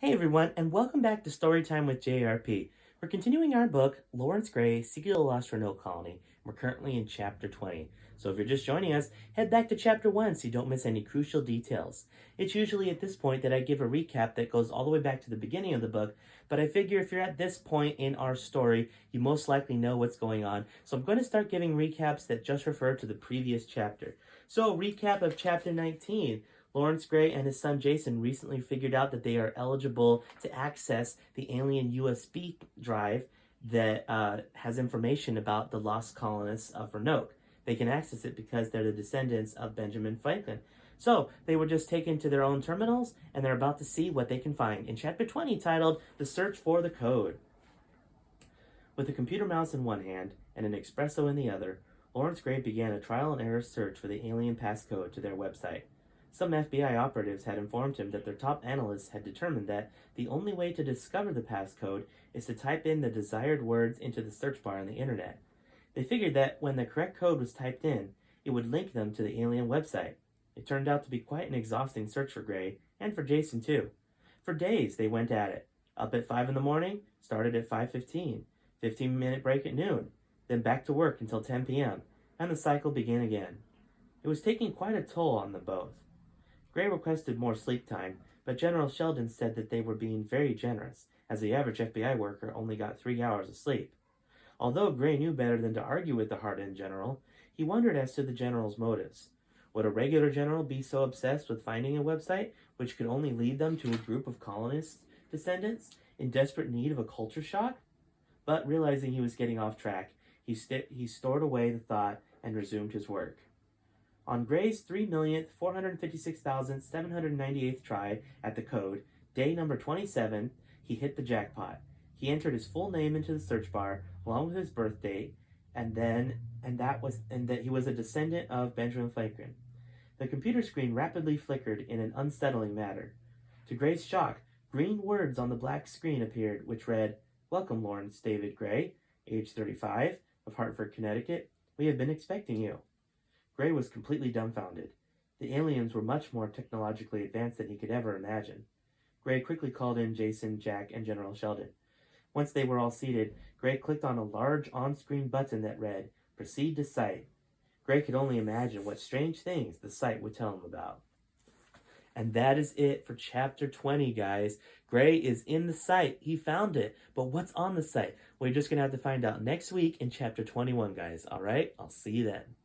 Hey everyone, and welcome back to Storytime with JRP. We're continuing our book, Laurence Grey, Secret of the Lost Roanoke Colony. We're currently in Chapter 20. So if you're just joining us, head back to Chapter 1 so you don't miss any crucial details. It's usually at this point that I give a recap that goes all the way back to the beginning of the book, but I figure if you're at this point in our story, you most likely know what's going on. So I'm going to start giving recaps that just refer to the previous chapter. So, recap of Chapter 19. Laurence Grey and his son Jason recently figured out that they are eligible to access the alien USB drive that has information about the lost colonists of Roanoke. They can access it because they're the descendants of Benjamin Franklin. So they were just taken to their own terminals and they're about to see what they can find in Chapter 20 titled The Search for the Code. With a computer mouse in one hand and an espresso in the other, Laurence Grey began a trial and error search for the alien passcode to their website. Some FBI operatives had informed him that their top analysts had determined that the only way to discover the passcode is to type in the desired words into the search bar on the internet. They figured that when the correct code was typed in, it would link them to the alien website. It turned out to be quite an exhausting search for Grey, and for Jason too. For days they went at it. Up at 5 in the morning, started at 5:15, 15-minute break at noon, then back to work until 10 p.m., and the cycle began again. It was taking quite a toll on them both. Grey requested more sleep time, but General Sheldon said that they were being very generous, as the average FBI worker only got 3 hours of sleep. Although Grey knew better than to argue with the hardened general, he wondered as to the general's motives. Would a regular general be so obsessed with finding a website which could only lead them to a group of colonists' descendants in desperate need of a culture shock? But realizing he was getting off track, he stored away the thought and resumed his work. On Gray's 3,456,798th try at the code, day number 27, he hit the jackpot. He entered his full name into the search bar along with his birth date, and that he was a descendant of Benjamin Franklin. The computer screen rapidly flickered in an unsettling manner. To Gray's shock, green words on the black screen appeared, which read, "Welcome, Laurence David Grey, age 35, of Hartford, Connecticut. We have been expecting you." Grey was completely dumbfounded. The aliens were much more technologically advanced than he could ever imagine. Grey quickly called in Jason, Jack, and General Sheldon. Once they were all seated, Grey clicked on a large on-screen button that read, "Proceed to site." Grey could only imagine what strange things the site would tell him about. And that is it for Chapter 20, guys. Grey is in the site. He found it. But what's on the site? We're just going to have to find out next week in Chapter 21, guys. All right? I'll see you then.